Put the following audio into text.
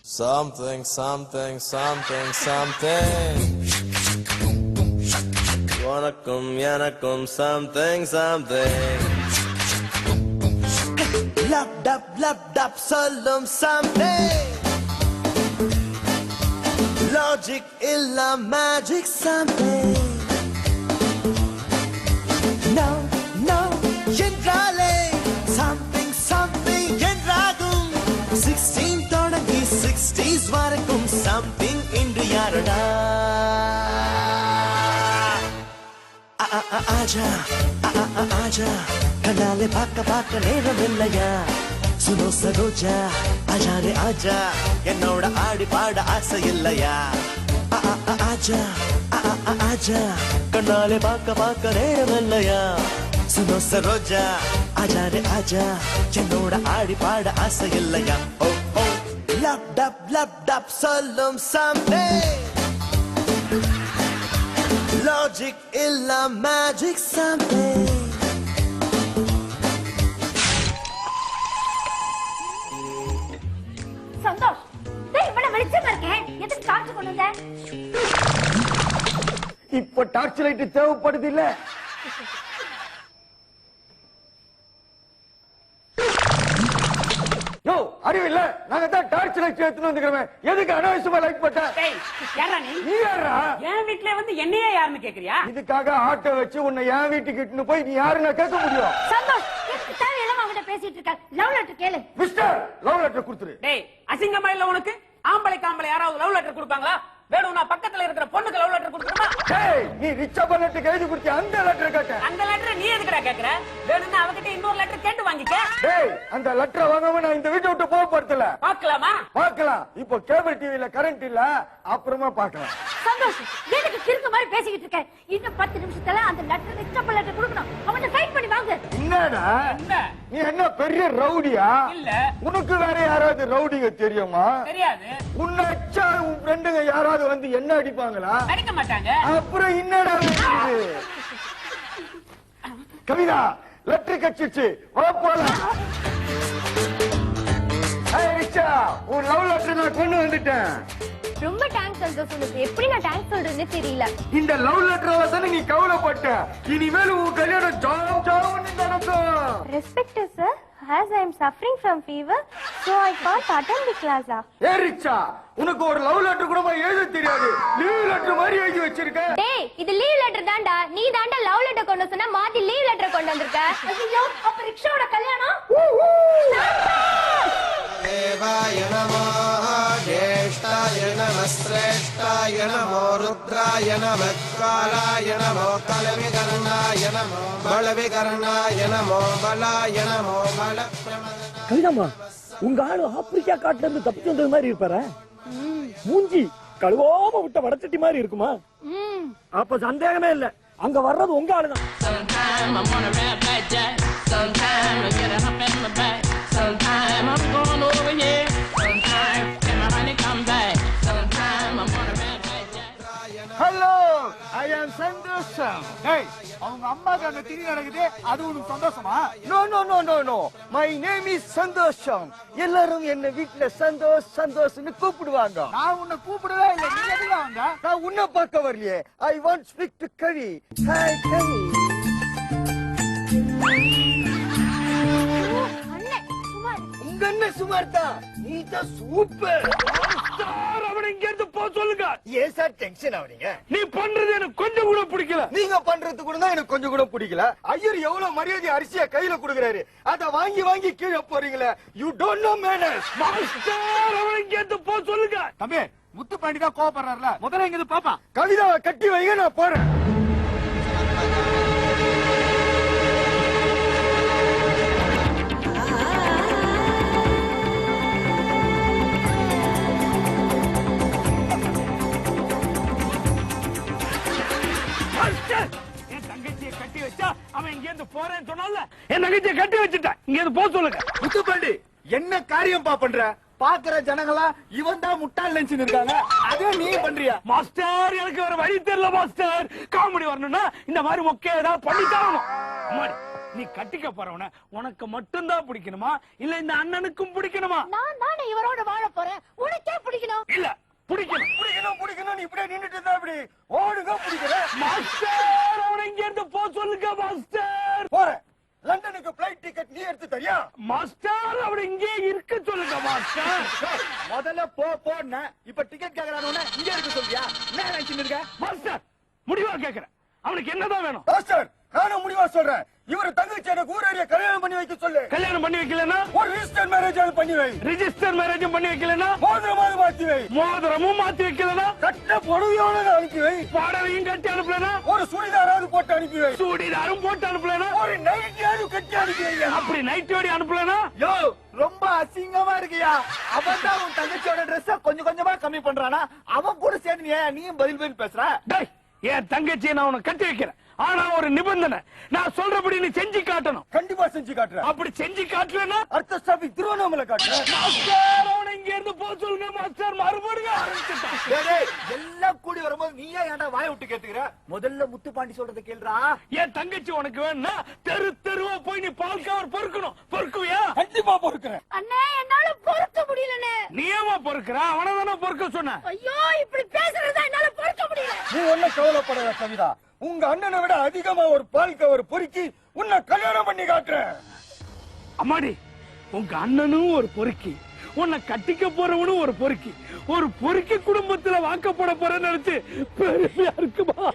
Something, something, something, something. Vanakkam, yanakam, something, something. Lap dap, sollum something. Logic illa magic something. No, no, yendrale something, something yendragum. 16 தொடங்கி 60s வரைக்கும் something இன்று யாரடா? ஆஜா ஆஜா கண்ணாலே பார்க்க நேரம் இல்லையா? சுனோ சரோஜா ஆஜா ரே ஆஜா என்னோட ஆடி பாட ஆசை இல்லையா? ஆஜா ஆஜா கண்ணாலே பார்க்க நேரம் இல்லையா? சுனோ சரோஜா ஆஜா ரே ஆஜா என்னோட ஆடி பாட ஆசை இல்லையா? ஓ ஓ லப் டப் சொல்லும் something. Logic illa magic something. Santosh, டேய் இவன வெளிச்சமா இருக்கேன். எதுக்கு டார்ச் கொண்டு வந்த? இப்ப டார்ச் லைட் தேவைப்படுது இல்ல? யோ அறிவில்ல, நாங்க தான் டார்ச் லைட் எடுத்துட்டு வந்துக்கிறோம். எதுக்கு அனாவசியமா லைட் போட்ட? டேய் யாரா நீ யாரா? என் வீட்ல வந்து என்னையே யாருன்னு கேக்குறியா? இதுக்காக ஆட்டோ வச்சு உன்னை என் வீட்டுக்கு இட்டுன்னு போய் நீ யாருன்னு கேட்க முடியும்? சந்தோஷ், எதுக்கு தேவையில்லாம அவங்கிட்ட பேசிட்டு இருக்க? லவ் லெட்டர் கேளு. மிஸ்டர், லவ் லெட்டர் கொடுத்துரு. டேய் அசிங்கமா இல்ல உனக்கு? ஆம்பளைக்கு ஆம்பளை யாராவது லவ் லெட்டர் கொடுப்பாங்களா? வேணும்னா பக்கத்துல இருக்கிற பொண்ணுக்கு லவ் லெட்டர் கொடுக்கணுமா? டேய் நீ ரிச்சா பண்ணட்டு எழுதி கொடுத்தி அந்த லெட்டர் கேட்ட. அந்த லெட்டர் நீ எதுக்குடா கேக்குற? வேணும்னா அவகிட்ட இன்னொரு லெட்டர் கேட்டு வாங்கிக்க. டேய் அந்த லெட்டர் வாங்காம நான் இந்த வீட்டை விட்டு போக போறதில்ல. பார்க்கலாமா? பார்க்கலாம். இப்போ கேபிள் டிவில கரண்ட் இல்ல, அப்புறமா பார்க்கலாம். சந்தோஷ், எதுக்கு கிறுக்கு மாதிரி பேசிக்கிட்டு இருக்க? இன்னும் 10 நிமிஷத்துல அந்த லெட்டர் ரிச்சப் லெட்டர் கொடுக்கணும். அவன்கிட்ட ஃபைட் பண்ணி வாங்க. என்னடா என்ன? நீ என்ன பெரிய ரவுடியா? இல்ல. உனக்கு வேற யாராவது ரவுடிங்க தெரியுமா? தெரியாது. உன்னை அடிச்சா உன் ஃப்ரெண்டுங்க யாராவது வந்து என்ன அடிப்பாங்களா? அடிக்க மாட்டாங்க. அப்புறம் என்னடா இது? கவிதா லெட்டர் கட்சிச்சு வா போலாம். ஏய் ரிச்சா, உன் லவ் லெட்டர் நான் கொண்டு வந்துட்டேன். ரொம்ப தேங்க்ஸ் சந்தோஷ். உனக்கு எப்படி நான் தேங்க்ஸ் சொல்றதுன்னு தெரியல. இந்த லவ் லெட்டர் வசன நீ கவலைப்பட்ட. இனிமேல் உன் கல்யாணம் ஜாம் ஜாம்னு நடக்கும். Respect sir, as I am suffering from fever, so I can't attend the class. ஏய் ரிச்சா, உனக்கு ஒரு லவ் லெட்டர் கூட எழுத தெரியாது. லீவ் லெட்டர் மாதிரி எழுதி வச்சிருக்க. டேய் இது லீவ் லெட்டர் தான்டா. நீ தான்டா லவ் லெட்டர் கொண்டு சொன்னா மாத்தி லீவ் லெட்டர் கொண்டு வந்திருக்க. ஐயோ, அப்ப ரிக்ஷாவோட கல்யாணம்? தேவாய நமோ ஜேஷ்டாய நம ஸ்ரேஷ்டாய நமோ ருத்ராய நம காலாய நமோ கலவிகர்ணாய நமோ பலவிகர்ணாய நமோ பலாய நமோ பலப்பிரமதனாய. கவிதாமா, உங்க ஆளு ஆப்பிரிக்கா காட்டுல இருந்து தப்பிச்சு வந்தது மாதிரி இருப்பாரா? மூஞ்சி கழுவாம விட்ட வடச்சட்டி மாதிரி இருக்குமா? அப்ப சந்தேகமே இல்ல, அங்க வர்றது உங்க ஆளுதான். Sometime I'm on a rap like Jack. Sometime I get a hump in my back. Sometime I'm going over here. Sometime when my honey come back. Sometime I'm on a rap like Jack. Hello, I am சந்தோஷம். ஏய், அவங்க அம்மாக்கு அங்க திரி நடக்குது, அது உனக்கு சந்தோஷமா? No no no no no, my name is Santhosham. எல்லாரும் என்ன வீட்ல சந்தோஷ் சந்தோஷ்னு கூப்பிடுவாங்க. நான் உன்னை கூப்பிடவே இல்ல. நீ எதுல வந்த? நான் உன்னை பார்க்க வரலையே. I want speak to Kavi. Hi Kavi. அண்ணே சுமார். உங்க அண்ணன் சுமார் தான். நீ தான் சூப்பர். அவனை இங்க இருந்து போ சொல்லுங்க. ஏன் சார் டென்ஷன் ஆவறீங்க? நீ பண்றது எனக்கு கொஞ்சம் கூட பிடிக்கல. நீங்க பண்றது கூட தான் எனக்கு கொஞ்சம் கூட பிடிக்கல. ஐயர் எவ்வளவு மரியாதை அரிசியா கையில குடுக்குறாரு, அத வாங்கி வாங்கி கீழே போறீங்களே. You don't know manners. Master அவனை இங்க இருந்து போ சொல்லுங்க. தம்பி, முத்து பாண்டி தான் கோபப்படுறாருல, முதல்ல இங்க பாப்பா. கவிதாவை கட்டி வைங்க, நான் போறேன். என் தங்கச்சியை கட்டி வச்சா அவன் இங்க இருந்து போறேன்னு சொன்னால என் தங்கச்சியை கட்டி வச்சுட்டேன். இங்க இருந்து போ சொல்லுங்க. முத்து பாண்டி, என்ன காரியம் பண்ற? பாக்குற ஜனங்களா இவன் தான் முட்டாள் நினைச்சு இருக்காங்க. அதே நீ பண்றியா? மாஸ்டர் எனக்கு வேற வழி தெரியல மாஸ்டர். காமெடி வரணும்னா இந்த மாதிரி மொக்கையா ஏதாவது பண்ணித்தாகணும். அம்மாடி, நீ கட்டிக்க போறவன உனக்கு மட்டும்தான் பிடிக்கணுமா இல்ல இந்த அண்ணனுக்கும் பிடிக்கணுமா? நான் தானே இவரோட வாழ போறேன். உனக்கே முதல்ல போன்னா இப்ப டிக்கெட் கேக்குறானே இங்க இருக்க சொல்றியா? என்ன நினைச்சிட்டு இருக்க? மாஸ்டர் முடிவா கேக்குறேன், அவனுக்கு என்னதான் வேணும்? மாஸ்டர் நானும் முடிவா சொல்றேன். இவரு தங்கச்சி எனக்கு ஊரடிய கல்யாணம் பண்ணி வைக்க சொல்லு. கல்யாணம் பண்ணி வைக்கலன்னா ஒரு ரிஜிஸ்டர் மேரேஜ் பண்ணி வை. ரிஜிஸ்டர் மேரேஜும் பண்ணி வைக்கலன்னா மோதிரமாவது மாத்தி வை. மோதிரமும் மாத்தி வைக்கலன்னா கட்ட புடவையோட அனுப்பி வை. பாடவையும் கட்டி அனுப்பலனா ஒரு சுடிதாராவது போட்டு அனுப்பி வை. சூடிதாரும் போட்டு அனுப்பலனா ஒரு நைட்டியாவது கட்டி அனுப்பி வை. அப்படி நைட்டோடி அனுப்பலனா யோ ரொம்ப அசிங்கமா இருக்கியா? அவன் தான் உன் தங்கச்சியோட ட்ரெஸ் கொஞ்சம் கொஞ்சமா கம்மி பண்றானா? அவன் கூட சேர்ந்து நீயும் பதில் பேசுற? டேய், என் தங்கச்சியை நான் உனக்கு கட்டி வைக்கிறேன். ஆனா ஒரு நிபந்தனை, நான் சொல்றபடி நீ செஞ்சு காட்டணும். கண்டிப்பா செஞ்சு காட்டுறேன். அப்படி செஞ்சு காட்டலன்னா அடுத்த ஸ்டாப்பிங் திருவண்ணாமலை காட்டுறேன். மாஸ்டர் அவனை இங்க இருந்து போக சொல்லுங்க. மாஸ்டர் மறுபடியும் ஆரம்பிச்சுட்டான். டேய், டேய், எல்லாம் கூடி வரும்போது நீயே ஏன்டா வாயை விட்டு கேட்டுக்கிற? முதல்ல முத்துப்பாண்டி சொல்றதை கேளுடா. என் தங்கச்சி உனக்கு வேணும்னா தெரு தெருவா போய் நீ பால் கவர் பொறுக்கணும். பொறுக்குவியா? கண்டிப்பா பொறுக்கிறேன். அண்ணே என்னால பொறுக்க முடியலண்ணே. நீயமா பொறுக்கிற? அவனை தானே பொறுக்க சொன்ன. ஐயோ இப்படி பேசுறதா என்னால பொறுக்க முடியல. நீ ஒன்னும் கவலைப்படாத கவிதா. உங்க அண்ணனை விட அதிகமா ஒரு பால் கவர் பொறுக்கி உன்னை கல்யாணம் பண்ணி காட்டுறேன். அம்மாடி, உங்க அண்ணனும் ஒரு பொறுக்கி, உன்னை கட்டிக்க போறவனும் ஒரு பொறுக்கி, ஒரு பொறுக்கி குடும்பத்துல வாக்கப்பட போறேன்னு நினைச்சு பெருமையா இருக்குமா?